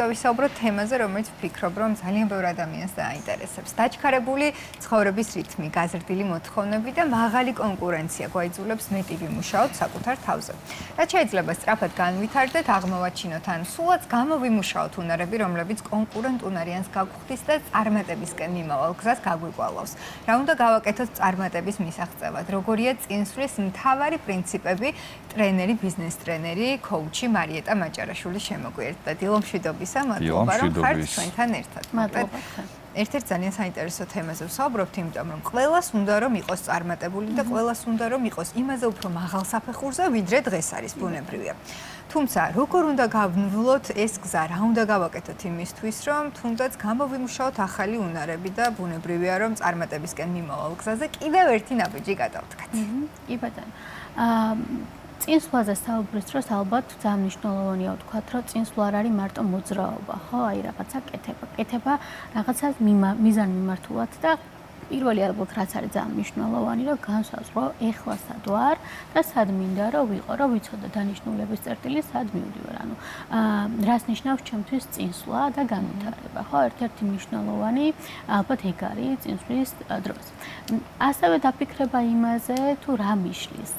დავისაუბროთ თემაზე, რომელიც ვფიქრობ, რომ ძალიან ბევრ ადამიანს დააინტერესებს. დაჩქარებული ცხოვრების რითმი, გაზრდილი მოთხოვნები და მაღალი კონკურენცია გვაიძულებს მეტი ვიმუშაოთ საკუთარ თავზე. რაც შეიძლება სწრაფად განვითარდეთ, აღმოვაჩინოთ ან სულაც გამოვიმუშაოთ უნარები, რომლებიც კონკურენტ უნარიანს გაგვხდის და წარმატებისკენ მიმავალ გზას გაგვიკვალავს. რა უნდა გავაკეთოთ წარმატების მისაღწევად? როგორია წინსვლის მთავარი პრინციპები? ტრენერი, ბიზნეს ტრენერი, კოუჩი მარიეტა მაჭარაშვილი შემოგვიერთდა. დილომშვიდობისა, მადლობა რომ ხართ ჩვენთან ერთად. მადლობა. ერთ-ერთ ძალიან საინტერესო თემაზე ვსაუბრობთ, იმიტომ რომ ყველას უნდა რომ იყოს წარმატებული და ყველას უნდა რომ იყოს იმაზე უფრო მაღალ საფეხურზე, ვიდრე დღეს არის ბუნებრივია. თუმცა, როგორ უნდა გავმვლოთ ეს გზა, რა უნდა გავაკეთოთ იმისთვის, რომ თუნდაც გამოვიმუშაოთ ახალი უნარები და ბუნებრივია რომ წარმატებისკენ მიმავალ გზაზე კიდევ ერთი ნაბიჯი გადავდგათ. კი ბატონო. წინსვლაზე საუბრის დროს ალბათ ძალიან მნიშვნელოვანია ვთქვათ, რომ წინსვლა არ არის მარტო მოძრაობა, ხო? აი რაღაცა კეთება რაღაცა მიზანმიმართულად და პირველი ალბათ რაც არის ძალიან მნიშვნელოვანი, რომ განსაზღვრო ეხლა სად ვარ და სად მინდა რომ ვიყო, რომ ვიცოდე დანიშნულების წერტილი სად მივდივარ. ანუ რას ნიშნავს ჩემთვის წინსვლა და განვითარება, ხო? ერთ-ერთი მნიშვნელოვანი ალბათ ეგ არის წინსვლის დროს. ასევე დაფიქრება იმაზე, თუ რა მიშლის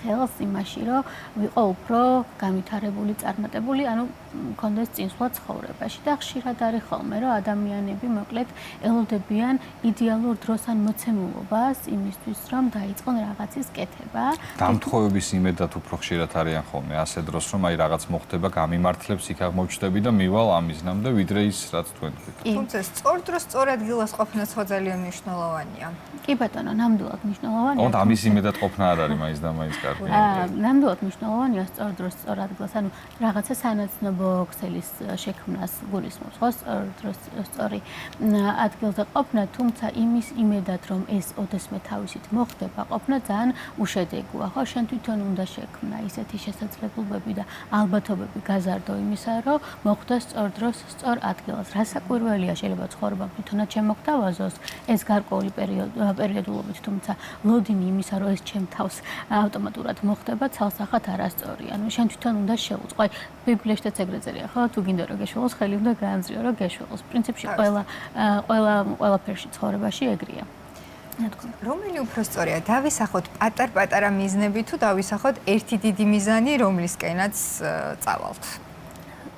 ხელს იმაში, რომ ვიყო უფრო განვითარებული, წარმატებული, ანუ მქონდეს წინსვლა ცხოვრებაში და ხშირად არის ხოლმე, რომ ადამიანები მოკლედ ელოდებიან იდეალურ დროს ან მოცემულობას იმისთვის, რომ დაიწყონ რაღაცის კეთება. დამთხოვების იმედად უფრო ხშირად არიან ხოლმე ასე დროს, რომ აი რაღაც მოხდება, გამიმართლებს, იქ აღმოჩნდები და მივალ ამიზნამდე, ვიდრე ის რაც თქვენ გქით. თუმცა სწორ დროს სწორ ადგილას ყოფნა სხვა ძალიან მნიშვნელოვანია. კი ბატონო, ნამდვილად მნიშვნელოვანია. ოღონდ ამის იმედად ყოფნა არ არის მაინც და მაინც კარგი. ნამდვილად მნიშვნელოვანია სწორ დროს სწორ ადგილას, ანუ რაღაცა სანაცნობო ქსელის შექმნას გულისხმობს, ხო? სწორ დროს სწორი ადგილზე ყოფნა, თუმცა იმის იმედად, რომ ეს ოდესმე თავისით მოხდება, ყოფნა ძალიან უშედეგოა, ხო? შენ თვითონ უნდა შექმნა ისეთი შესაძლებლობები და ალბათობები გაზარდო იმისა, რომ მოხდეს სწორ დროს სწორ ადგილას. რასაკვირველია, შეიძლება ცხოვრება თვითონაც შემოგთავაზოს ეს გარკვეული პერიოდულობით, თუმცა ლოდინი იმისა, რომ ეს ჩემ თავს ავტომატურად მოხდება, ცალსახად არასწორია. ანუ შენ თვითონ უნდა შეუწყო. აი ბიბლიაშიც ეგრე წერია, ხო? თუ გინდა რომ გეშველოს, ხელი უნდა გაანძრიო, რომ გეშველოს. პრინციპში ყველაფერში ცხოვრებაში ეგრეა. რომელი უფრო სწორია? დავისახოთ პატარ-პატარა მიზნები თუ დავისახოთ ერთი დიდი მიზანი, რომლისკენაც წავალთ?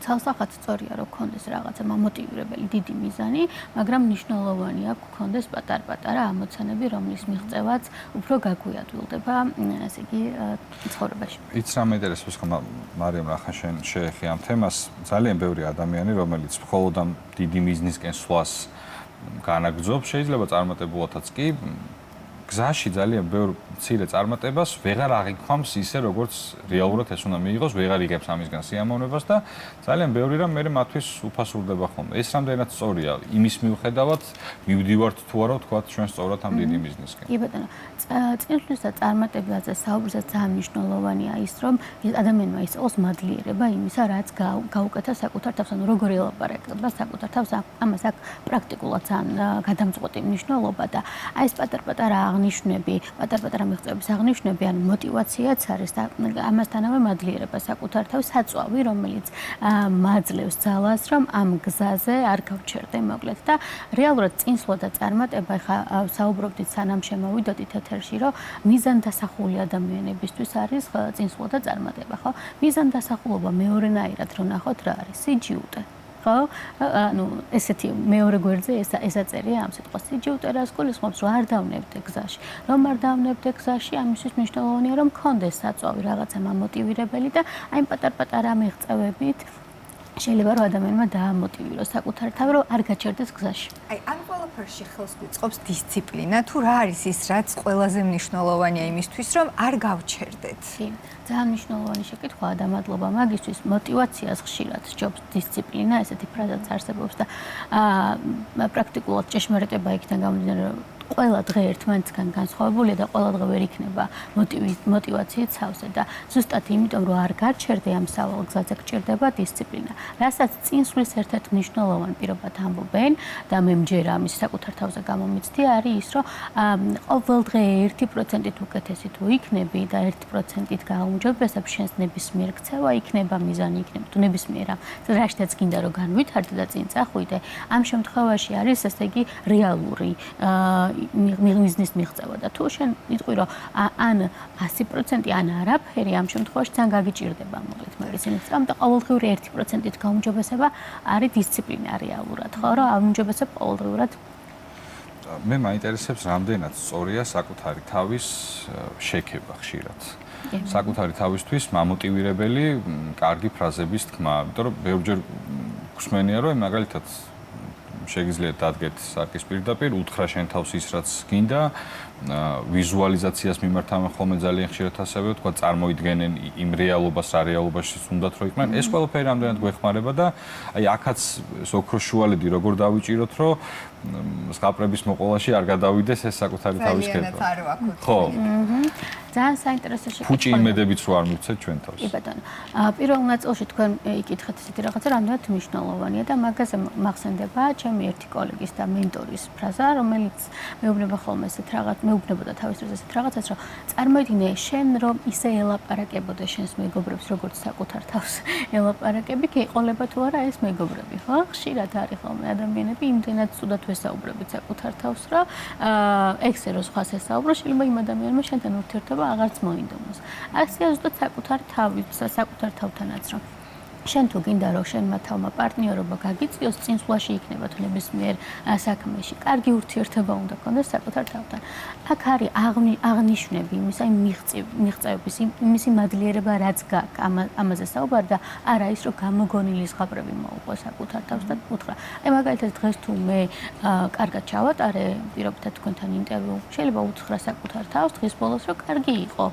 ცალსახად სწორია, რომ გქონდეს რაღაცა მამოტივირებელი დიდი მიზანი, მაგრამ მნიშვნელოვანია გქონდეს პატარ-პატარა ამოცანები, რომლის მიღწევაც უფრო გაგვიადვილდება, ასე იგი, ცხოვრებაში. იც რა მეინტერესებს ხომ მარიამ ახლა შენ შეეხი ამ თემას, ძალიან ბევრი ადამიანი, რომელიც მხოლოდ ამ დიდი მიზნისკენ სვლას განაგრძობს, შეიძლება წარმატებულათაც კი გზაში ძალიან ბევრ მცირე წარმატებას ვეღარ აღიქვამს ისე, როგორც რეალურად ეს უნდა მიიღოს, ვეღარ იღებს ამისგან სიამოვნებას და ძალიან ბევრი რამ მე მათთვის უფასურდება ხოლმე. ეს რამდენად სწორია იმის მიუხედავად, მივდივართ თუ არა, თქვათ ჩვენ სწორად ამ დიდი მიზნისკენ. კი ბატონო, წინსვლის და წარმატებაზე საუბრისას ძალიან მნიშვნელოვანია ის, რომ ადამიანმა ისწავლოს მადლიერება იმისა, რაც გაუკეთა საკუთარ თავს, ანუ როგორ ელაპარაკება საკუთარ თავს, ამას აქვს პრაქტიკულად ძალიან გადამწყვეტი მნიშვნელობა და აი ეს პატარ-პატარა აღნიშვნები, პატარ-პატარა მიღწევების აღნიშვნები, ანუ мотиваციაც არის და ამასთანავე მადლიერება საკუთარ თავს, საწვავი, რომელიც მაძლევს ძალას, რომ ამ გზაზე არ გავჩერდე მოკლედ და რეალურად წინსვლა და წარმატება, ხა საუბრობდით სანამ შემოვიდოდით ეთერში, რომ მიზანდასახული ადამიანებისთვის არის წინსვლა და წარმატება, ხო? მიზანდასახულობა მეორენაირად რო ნახოთ რა არის? სიჯიუტე. ხო? ანუ ესეთი მეორე გვერდზე ესა წერია ამ სიტყვას სიჯიუტე რას გულისხმობს, რომ არ დავნებდე გზაში. რომ არ დავნებდე გზაში, ამისთვის მნიშვნელოვანია, რომ გქონდეს საწვავი რაღაცა მამოტივირებელი და აი პატარ-პატარა მიღწევებით შეიძლება რომ ადამიანმა დაამოტივიროს საკუთარ თავი, რომ არ გაჩერდეს გზაში. აი ამ ყველაფერში ხელს გვიწყობს დისციპლინა, თუ რა არის ის, რაც ყველაზე მნიშვნელოვანია იმისთვის, რომ არ გავჩერდეთ? ძალიან მნიშვნელოვანი შეკითხვაა და მადლობა მაგისთვის. мотиваციას ხშირად სჯობს დისციპლინა, ესეთი ფრაზაც არსებობს და პრაქტიკულად ჭეშმარიტება იქიდან გამომდინარე, რომ ყველა დღე ერთმანეთისგან განსხვავებულია და ყველა დღე ვერ იქნება мотивაციით სავსე და ზუსტად იმიტომ რომ არ გაჩერდე ამ სავალ გზაზე გჭირდება დისციპლინა. რასაც წინსვლის ერთ-ერთ მნიშვნელოვან პირობად ამბობენ და მე მჯერა ამის საკუთარ თავზე გამომიცდი არის ის რომ ყოველ დღე 1%-ით უკეთესი თუ იქნები და 1%-ით გააუმჯობესებ შენს ნებისმიერ ქცევა იქნება მიზანი იქნება თუ ნებისმიერ რაშთაც გინდა რომ განვითარდე და წინ წახვიდე ამ შემთხვევაში არის ესე იგი რეალური მიზნის მიღწევა და თუ შენ იტყვი რომ ან 100% ან არაფერი ამ შემთხვევაში ძალიან გაგიჭირდება მოკლედ მაგის მიღწევა და ყოველდღიური 1%-ით გაუმჯობესება არის დისციპლინა რეალურად ხო რომ აუმჯობესებ ყოველდღიურად მე მაინტერესებს რამდენად სწორია საკუთარი თავის შექება ხშირად. საკუთარი თავისთვის მამოტივირებელი კარგი ფრაზების თქმა, იმიტომ რომ ბევრჯერ გვსმენია რომ მაგალითად შეგიძლიათ დადგეთ საკის პირდაპირ, უთხრა შენ თავს ის რაც გინდა, ვიზუალიზაციას მიმართავენ ხოლმე ძალიან ხშირად ასევე თქვა წარმოიდგენენ იმ რეალობას, რა რეალობაში უნდათ რომ იყვნენ. ეს ყველაფერი რამდენად გვეხმარება და აი აქაც ოქროს შუალედი როგორ დავიჭიროთ, რომ ზღაპრების მოყოლაში არ გადავიდეს ეს საკუთარი თავის ქება. ძალიანაც არ ვაქვთ. ხო. ძალიან საინტერესო შეკითხვა. ფუჭი იმედებიც რო არ მივცეთ ჩვენ თავს. კი ბატონო. პირველ ნაწილში თქვენ იკითხეთ ესეთი რაღაცა რამდენად მნიშვნელოვანია და მაგაზე მახსენდება ჩემი ერთი კოლეგის და მენტორის ფრაზა, რომელიც მეუბნება ხოლმე ესეთ რაღაც, მეუბნებოდა თავის დროს ესეთ რაღაცას, რომ წარმოიდგინე შენ რომ ისე ელაპარაკებოდე შენს მეგობრებს, როგორც საკუთარ თავს ელაპარაკები, გეყოლება თუ არა ეს მეგობრები, ხო? ხშირად არის ხოლმე ადამიანები იმდენად ცუდად ვესაუბრებით საკუთარ თავს, რომ ექსე რო სხვას ესაუბრო, შეიძლება იმ ადამიანმა შენთან ურთიერთობა აღარც მოინდომოს. ასეა ზუსტად საკუთარ თავთანაც რომ შენ თუ გინდა რომ შენმა თავმა პარტნიორობა გაგიწიოს წინსვლაში იქნება თუ ნებისმიერ საქმეში კარგი ურთიერთობა უნდა გქონდეს საკუთარ თავთან. აქ არის აღნიშნები იმისა მიღწევების იმისი მადლიერება რაც გაქვს ამაზე საუბარ და არა ის რომ გამოგონილი ზღაპრები მოუყვა საკუთარ თავს და უთხრა აი მაგალითად დღეს თუ მე კარგად ჩავატარე პირობითად თქვენთან ინტერვიუ შეიძლება უთხრა საკუთარ თავს დღის ბოლოს რომ კარგი იყო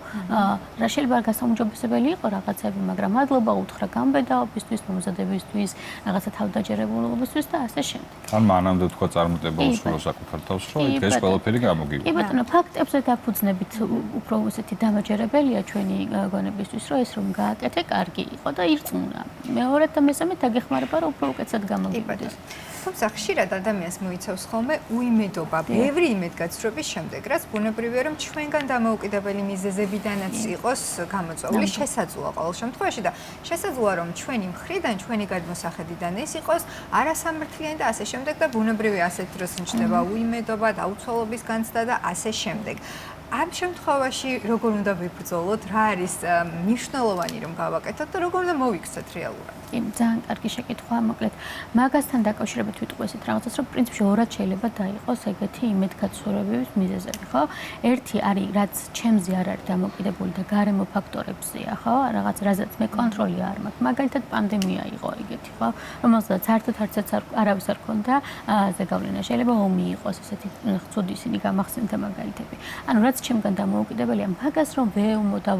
რა შეიძლება გასაუმჯობესებელი იყო რაღაცები მაგრამ მადლობა უთხრა გამბედა ისთვის მომზადებისთვის, რაღაცა თავდაჯერებულობისთვის და ასე შემდეგ. ან მანამდე თქვა წარმატება უსრულო საკუთარ თავს, რომ აი დღეს ყველაფერი გამოგივიდა. კი ბატონო, ფაქტებზე დაფუძნებით უფრო ესეთი დამაჯერებელია ჩვენი გონებისთვის, რომ ეს რომ გააკეთე, კარგი იყო და ირწმუნა. მეორედ და მესამედ დაგეხმარება, რომ უფრო უკეთესად გამოგივიდეს. თუმცა ხშირად ადამიანს მოიცავს ხოლმე უიმედობა, ბევრი იმედგაცრუების შემდეგ, რაც ბუნებრივია, რომ ჩვენგან დამოუკიდებელი მიზეზებიდანაც იყოს გამოწვეული, შესაძლოა ყოველ შემთხვევაში და შესაძლოა რომ ჩვენი მხრიდან, ჩვენი გადმოსახედიდან ეს იყოს არასამართლიანი და ასე შემდეგ და ბუნებრივია ასეთ დროს ნიშნება უიმედობა, დაუცველობის განცდა და ასე შემდეგ. ამ შემთხვევაში როგორ უნდა ვიბრძოლოთ, რა არის მნიშვნელოვანი რომ გავაკეთოთ და როგორ უნდა მოვიქცეთ რეალურად? კი, ძალიან კარგი შეკითხვაა, მოკლედ. მაგასთან დაკავშირებით ვიტყვი ესეთ რაღაცას, რომ პრინციპში ორად შეიძლება დაიყოს ეგეთი იმედგაცრუებების მიზეზები, ხო? ერთი არის, რაც ჩემზე არ არის დამოკიდებული და გარემო ფაქტორებზეა, ხო? რაღაც რაზეც მე კონტროლი არ მაქვს. მაგალითად, პანდემია იყო ეგეთი, ხო? რომელსაც საერთოდ არავის არ ქონდა ზეგავლენა. შეიძლება ომი იყოს ესეთი ცუდი ისინი გამახსენდა მაგალითები. ანუ რაც ჩემგან დამოუკიდებელია, მაგას რომ ვეუმო და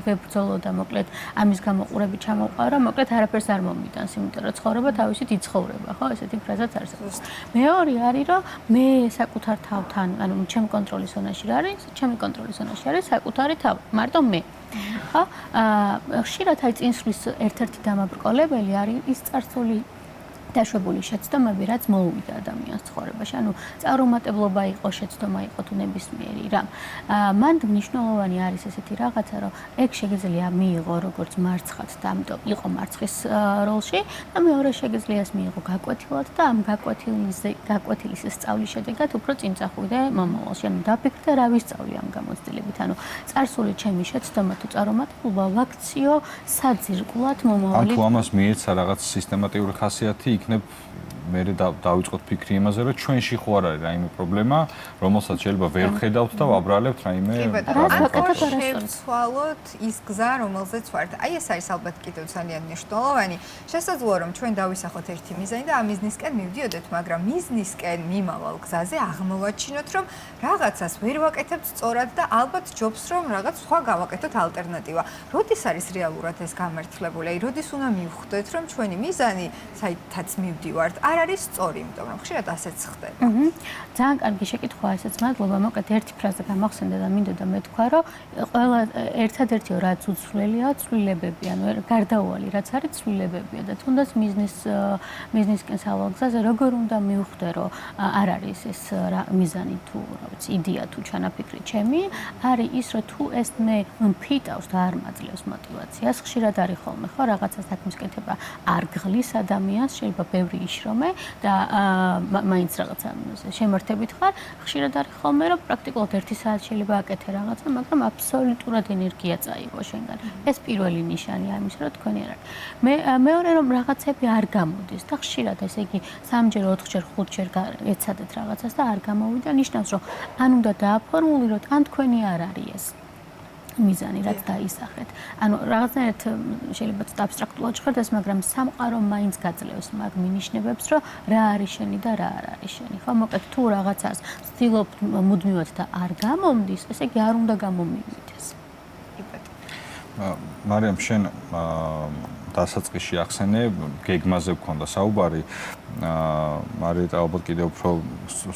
ვებრძოლო და მოკლედ ამის გამოყურებით ჩამოვყარო, მოკლედ არაფერს არ მომიტანს, იმიტომ რომ ცხოვრება თავისით იცხოვრება, ხო? ესეთი ფრაზაც არსებობს. მეორე არის, რომ მე საკუთარ თავთან, ანუ ჩემი კონტროლის ზონაში რა არის? ჩემი კონტროლის ზონაში არის საკუთარი თავი, მარტო მე. ხო? ხშირად აი წინსვლის ერთ-ერთი დამაბრკოლებელი არის ის წარსული დაშვებული შეცდომები, რაც მოუვიდა ადამიანს ცხოვრებაში. ანუ წარუმატებლობა იყო, შეცდომა იყო თუ ნებისმიერი რამ. მან მნიშვნელოვანი არის ესეთი რაღაცა, რომ ეგ შეგიძლია მიიღო როგორც მარცხად და ამიტომ იყო მარცხის როლში და მეორე შეგიძლია მიიღო გაკვეთილად და ამ გაკვეთილის სწავლის შედეგად უფრო წინ წახვიდე მომავალში. ანუ დაფიქრდე რა ვისწავლი ამ გამოცდილებით. ანუ წარსული ჩემი შეცდომა თუ წარუმატებლობა ვაქციო საძირკვლად მომავალი. ან თუ ამას მიეცა რაღაც სისტემატიური ხასიათი იქნებ მე დავიწყოთ ფიქრი იმაზე, რომ ჩვენში ხო არ არის რაიმე პრობლემა, რომელსაც შეიძლება ვერ ხედავთ და ვაბრალებთ რაიმე შევცვალოთ ის გზა, რომელზეც ვართ. აი ეს არის ალბათ კიდევ ძალიან მნიშვნელოვანი. შესაძლოა რომ ჩვენ დავისახოთ ერთი მიზანი და ამ მიზნისკენ მივდიოდეთ, მაგრამ მიზნისკენ მიმავალ გზაზე აღმოვაჩინოთ, რომ რაღაცას ვერ ვაკეთებთ სწორად და ალბათ ჯობს რომ რაღაც სხვა გავაკეთოთ ალტერნატივა. როდის არის რეალურად ეს გამართლებული? აი როდის უნდა მივხვდეთ, რომ ჩვენი მიზანი, საიდანაც მივდივართ, არ არის სწორი, იმიტომ რომ ხშირად ასეც ხდება. ძალიან კარგი შეკითხვაა ესეც, მადლობა. მოკლედ ერთი ფრაზა გამახსენდა და მინდოდა მეთქვა, რომ ყველა ერთადერთი რაც უცვლელია, ცვლილებები, ანუ გარდაუვალი რაც არის ცვლილებებია და თუნდაც მიზნისკენ სავალგზაზე როგორ უნდა მივხვდე, რომ არ არის ეს მიზანი თუ რა ვიცი, იდეა თუ ჩანაფიქრი ჩემი, არის ის, რომ თუ ეს მე მფიტავს და არ მაძლევს мотиваციას, ხშირად არის ხოლმე ხო რაღაცა საქმის კეთება არ გღლის ადამიანს, შეიძლება ბევრი იშრომე და მაინც რაღაცა შემართებით ხარ, ხშირად არის ხოლმე, რომ პრაქტიკულად 1 საათი შეიძლება აკეთე რაღაცა, მაგრამ აბსოლუტურად ენერგია წაიღო შენგან. ეს პირველი ნიშანი არის, რომ თქვენი არ არის. მეორე რომ რაღაცები არ გამოდის და ხშირად ესე იგი 3-ჯერ, 4-ჯერ, 5-ჯერ ეცადეთ რაღაცას და არ გამოვიდა, ნიშნავს, რომ ან უნდა დააფორმულიროთ, ან თქვენი არ არის ეს მიზანი, რაც დაისახეთ. ანუ რაღაცნაირად შეიძლება ცოტა აბსტრაქტულად ჟღერდეს, მაგრამ სამყარო მაინც გაძლევს მაგ მინიშნებებს, რომ რა არის შენი და რა არ არის შენი. ხო, მოკლედ თუ რაღაცას ვცდილობ მუდმივად და არ გამომდის, ესე იგი არ უნდა გამომივიდეს. მარიამ, შენ დასაწყისში ახსენე, გეგმაზე გქონდა საუბარი. მარიეტა ალბათ კიდევ უფრო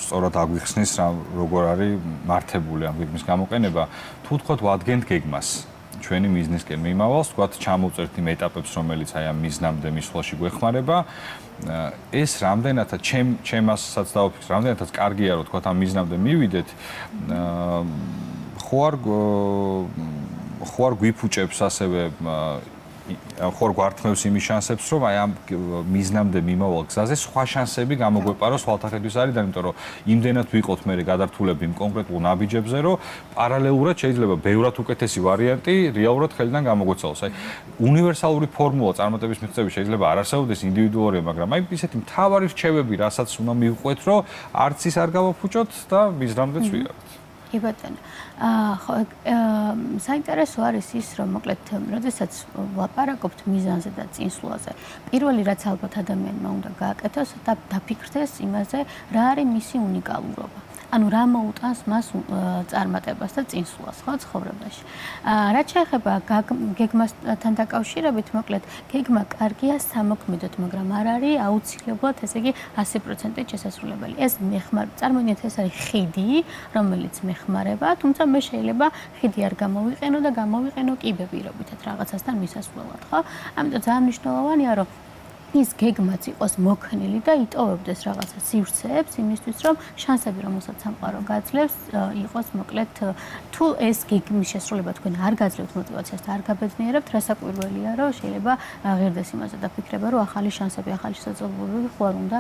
სწორად აგვიხსნის, როგორ არის მართებული ამ გეგმის გამოყენება. თუ თქვათ ვადგენთ გეგმას, ჩვენი მიზნისკენ მიმავალს, თქვათ ჩამოვწერთ იმ ეტაპებს, რომელიც აი ამ მიზნამდე მისვლაში გვეხმარება. ეს რამდენადაც ჩემასაც დავფიქრე, რამდენადაც კარგია, რომ თქვათ ამ მიზნამდე მივიდეთ, ხო არ გვიფუჭებს ასევე ხوار გვართმევს იმის შანსებს, რომ აი ამ მიზნამდე მიმავალ გზაზე სხვა შანსები გამოგვეპაროს ხვალთახედვის არიდან, იმიტომ რომ იმდენად ვიყოთ მე გადართულები იმ კონკრეტულ ნაბიჯებზე, რომ პარალელურად შეიძლება ბევრად უკეთესი ვარიანტი რეალურად ხელიდან გამოგვეცვალოს. აი უნივერსალური ფორმულა წარმატების მიღწევის შეიძლება არ არსებობდეს ინდივიდუალურია, მაგრამ აი ისეთი მთავარი რჩევები, რასაც უნდა მივყვეთ, რომ არც ის არ გავაფუჭოთ და მიზნამდეც ვიაროთ. კი ბატონო. ხო, საინტერესო არის ის, რომ მოკლედ, როდესაც ვლაპარაკობთ მიზანზე და წინსვლაზე, პირველი რაც ალბათ ადამიანმა უნდა გააკეთოს და დაფიქრდეს იმაზე, რა არის მისი უნიკალურობა. ანუ რა მოუტანს მას წარმატებას და წინსვლას, ხო, ცხოვრებაში. რაც შეეხება გეგმასთან დაკავშირებით, მოკლედ, გეგმა კარგია სამოქმედოდ, მაგრამ არ არის აუცილებლად, ესე იგი, 100% შესაძლებელი. ეს წარმოვიდგინეთ, ეს არის ხიდი, რომელიც მეხმარება, თუმცა მე შეიძლება ხიდი არ გამოვიყენო და გამოვიყენო კიბე პირობითად რაღაცასთან მისასვლელად, ხო? ამიტომ ძალიან მნიშვნელოვანია, რომ ის გეგმაც იყოს მოქნილი და იტოვებდეს რაღაცა სივრცეებს იმისთვის, რომ შანსები, რომელსაც სამყარო გაძლევს, იყოს მოკლედ თუ ეს გეგმის შესრულება თქვენ არ გაძლევთ мотиваციას და არ გაბედნიერებთ, რასაკვირველია, რომ შეიძლება ღირდეს იმაზე დაფიქრება, რომ ახალი შანსები, ახალი შესაძლებლობები ხوار უნდა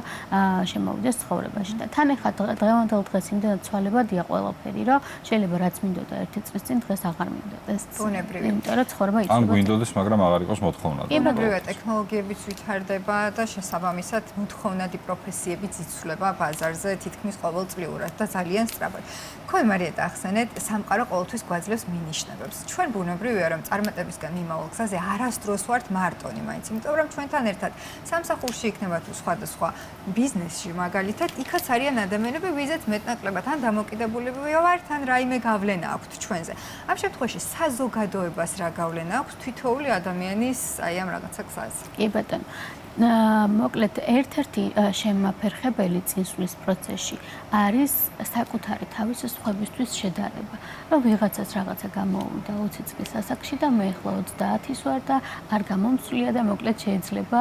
შემოვიდეს ცხოვრებაში და თან ეხლა დღევანდელ დღეს იმდენად ცვალებადია ყველაფერი, რომ შეიძლება რაც მინდოდა 1 წლის წინ დღეს აღარ მინდოდეს. ბუნებრივია. იმიტომ რომ ცხოვრება იცვლება. ან გვინდოდეს, მაგრამ აღარ იყოს მოთხოვნა. ბუნებრივია, ტექნოლოგიებიც ვითარდება და შესაბამისად მოთხოვნადი პროფესიებიც იცვლება ბაზარზე თითქმის ყოველწლიურად და ძალიან სწრაფად. თქვენ მარიეტა ახსენეთ, სამყარო ყოველთვის გვაძლევს მინიშნებებს. ჩვენ ბუნებრივია, რომ წარმატებისგან მიმავალ გზაზე არასდროს ვართ მარტონი, მაინც იმიტომ რომ ჩვენთან ერთად სამსახურში იქნება თუ სხვადასხვა ბიზნესში მაგალითად, იქაც არიან ადამიანები, ვიზეთ მეტნაკლებად ან დამოკიდებულები ვართ, ან რაიმე გავლენა აქვთ ჩვენზე. ამ შემთხვევაში საზოგადოებას რა გავლენა აქვს თითოეული ადამიანის აი ამ რაღაცა გზაზე? კი ბატონო. მოკლედ ერთ-ერთი შემაფერხებელი წინსვლის პროცესში არის საკუთარი თავის სხვებისთვის შედარება. რომ ვიღაცას რაღაცა გამოუვიდა 20 წლის ასაკში და მე ახლა 30-ის ვარ და არ გამომცვლია და მოკლედ შეიძლება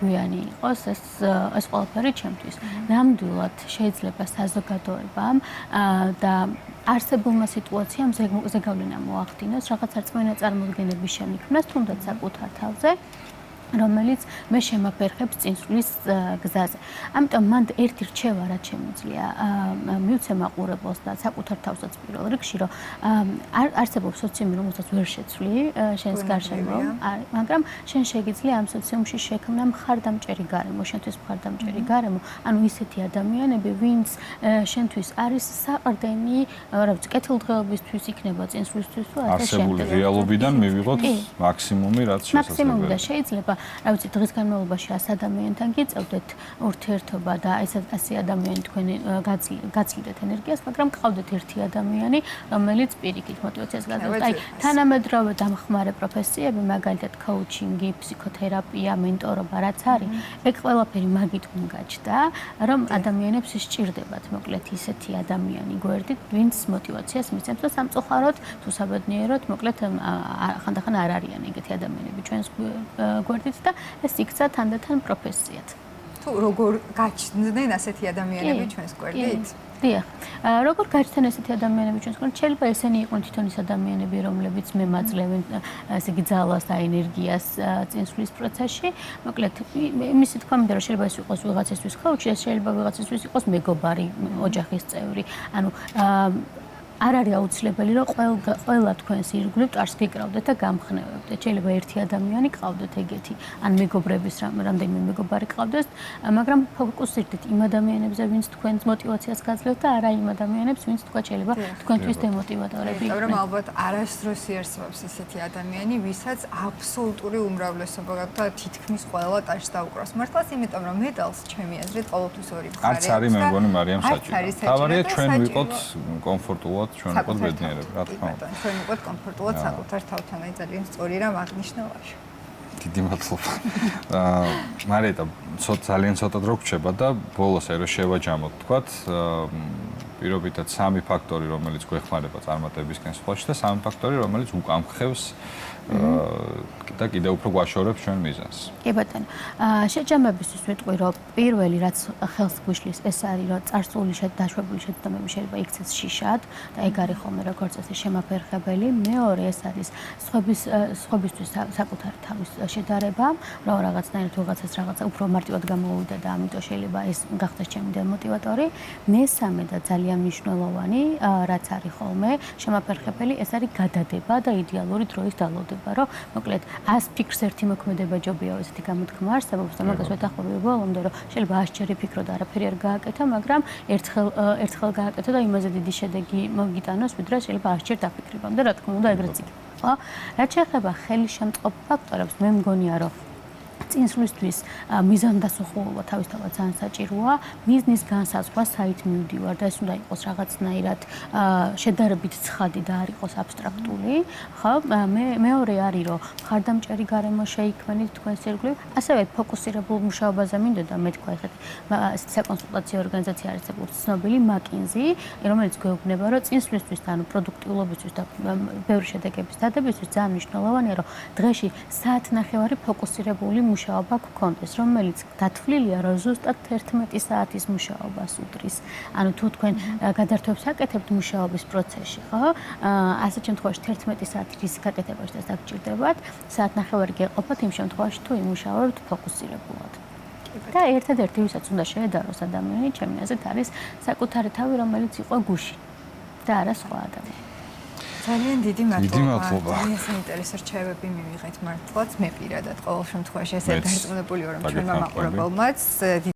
გვიანი იყოს ეს ყველაფერი ჩემთვის. ნამდვილად შეიძლება საზოგადოებამ და არსებულმა სიტუაციამ ზეგავლენა მოახდინოს რაღაც არწმენა წარმოდგენების შემიქმნას თუნდაც საკუთარ თავზე, რომელიც მე შემაფერხებს წინსვლის გზაზე. ამიტომ მან ერთი რჩევა რაც შემიძლია მივცე მაყურებელს და საკუთარ თავსაც პირველ რიგში, რომ არსებობს სოციუმი, რომელსაც ვერ შეცვლი შენს გარშემო, მაგრამ შენ შეგიძლია ამ სოციუმში შექმნა მხარდამჭერი გარემო, შენთვის მხარდამჭერი გარემო, ანუ ისეთი ადამიანები, ვინც შენთვის არის საყრდენი, რა ვიცი, კეთილდღეობისთვის იქნება წინსვლისთვის თუ ასე შემდეგ. არსებული რეალობიდან მივიღოთ მაქსიმუმი, რაც შესაძლებელია. მაქსიმუმი და შეიძლება რა ვიცი, დღის განმავლობაში 100 ადამიანთან გიწევდეთ ურთიერთობა და ასე ადამიანი თქვენ გაცილდეთ ენერგიას, მაგრამ ყავდეთ ერთი ადამიანი, რომელიც პირიქით მოტივაციას გაძლევს. აი, თანამედროვე დამხმარე პროფესიები, მაგალითად კოუჩინგი, ფსიქოთერაპია, მენტორობა, რაც არის, ეგ ყველაფერი მაგით უნგაჩდა, რომ ადამიანებს სჭირდებათ მოკლედ ისეთი ადამიანი გვერდით, ვინც მოტივაციას მისცემს და სამწუხაროდ თუ საბედნიეროდ მოკლედ ხანდახან არ არიან ეგეთი ადამიანები ჩვენს გვერდით და ეს იქცა თანდათან პროფესიად. თუ როგორ გაჩნდნენ ასეთი ადამიანები ჩვენს გვერდით? დიახ. როგორ გაჩნდნენ ესეთი ადამიანები ჩვენს გვერდით? შეიძლება ესენი იყვნენ თვითონ ის ადამიანები, რომლებიც მემაძლევენ ესე იგი ძალას და ენერგიას წინსვლის პროცესში. მოკლედ იმისი თქვა მინდა რომ შეიძლება ეს იყოს ვიღაცისთვის კოუჩი, ეს შეიძლება ვიღაცისთვის იყოს მეგობარი, ოჯახის წევრი. ანუ არ არის აუცილებელი რომ ყველა თქვენს ირგვლივ ტარს გიკრავდეთ და გამხნევებდეთ. შეიძლება ერთი ადამიანი ყავდეთ ეგეთი, ან მეგობრების რამდენიმე მეგობარი ყავდეთ, მაგრამ ფოკუსირდით იმ ადამიანებზე, ვინც თქვენს მოტივაციას გაძლევთ და არა იმ ადამიანებს, ვინც თქვა შეიძლება თქვენთვის დემოტივატორები იქნება. მაგრამ ალბათ არასდროს იარსებობს ესეთი ადამიანი, ვისაც აბსოლუტური უმრავლესობა გაქვს და თითქმის ყველა ტარს დაუკრავს. მართლაც იმიტომ რომ მეტალს ჩემი აზრით ყოველთვის ორი მხარე აქვს. არც არის მე მგონი მარიამ საჭირო. თავარია ჩვენ ვიყოთ კომფორტულად ჩვენ ვიყოთ ბედნიერები, რა თქმა უნდა. ჩვენ ვიყოთ კომფორტულად საკუთარ თავთან, აი ძალიან სწორი რამ აღნიშნავაში. დიდი მადლობა. მარიეტა, ძალიან ცოტა დრო გრჩება და ბოლოს აი რომ შევაჯამოთ, თქვათ, პირობითად სამი ფაქტორი, რომელიც გვეხმარება წარმატებისკენ სვლაში და სამი ფაქტორი, რომელიც უკან ხევს და კიდევ უფრო გვაშორებს ჩვენ მიზანს. კი ბატონო. შეჯამებისთვის ვიტყვი, რომ პირველი რაც ხელს გვიშლის, ეს არის, რომ წარსული დაშვებული შეცდომები შეიძლება იქცეს შიშად და ეგ არის ხოლმე როგორც წესი შემაფერხებელი. მეორე ეს არის სხვებისთვის საკუთარი თავის შედარება, რომ რაღაცნაირად ვიღაცას რაღაცა უფრო მარტივად გამოუვიდა და ამიტომ შეიძლება ეს გახდეს ჩემი დემოტივატორი. მესამე და ძალიან მნიშვნელოვანი, რაც არის ხოლმე შემაფერხებელი, ეს არის გადადება და იდეალური დროის დალოდება, რომ მოკლედ 100 ფიქრს ერთი მოქმედება ჯობია, ესეთი გამოთქმა არსებობს და მაგას ვეთანხმები ბოლომდე, რომ შეიძლება 100 ჯერ ფიქრო და არაფერი არ გააკეთო, მაგრამ ერთხელ გააკეთო და იმაზე დიდი შედეგი მოგიტანოს, ვიდრე შეიძლება 100 ჯერ დაფიქრებამდე, რა თქმა უნდა, ეგრეც იქნება. ხო? რაც შეეხება ხელისშემწყობ ფაქტორებს, მე მგონია, რომ წინსვლისთვის მიზანდასახულობა თავისთავად ძალიან საჭიროა. მიზნის განსაზღვრა საით მივდივარ და ეს უნდა იყოს რაღაცნაირად შედარებით ცხადი და არ იყოს აბსტრაქტული. ხო? მეორე არის, რომ მხარდამჭერი გარემო შეიქმნით თქვენს ირგვლივ, ასევე ფოკუსირებულ მუშაობაზე მინდოდა მე თქვა ეხეთ ესეთი საკონსულტაციო ორგანიზაცია არის ცნობილი McKinsey, რომელიც გვეუბნება, რომ წინსვლისთვის და ანუ პროდუქტიულობისთვის და ბევრი შედეგების დადებისთვის ძალიან მნიშვნელოვანია, რომ დღეში საათნახევარი ფოკუსირებული მუშაობა გქონდეს, რომელიც დათვლილია, რომ ზუსტად 11 საათის მუშაობას უდრის. ანუ თუ თქვენ გადართვებს აკეთებთ მუშაობის პროცესში, ხო? ასეთ შემთხვევაში 11 საათი რის გაკეთებაში დაგჭირდებათ, საათნახევარი გეყოფათ იმ შემთხვევაში, თუ იმუშავებთ ფოკუსირებულად. და ერთადერთი, ვისაც უნდა შეედაროს ადამიანი, ჩემი აზრით, არის საკუთარი თავი, რომელიც იყო გუში და არა სხვა ადამიანი. ძალიან დიდი მადლობა. დიდი მადლობა. ძალიან საინტერესო რჩევები მივიღეთ მართლაც. მე პირადად ყოველ შემთხვევაში ესე დარწმუნებული ვარ, რომ ჩვენმა მაყურებელმაც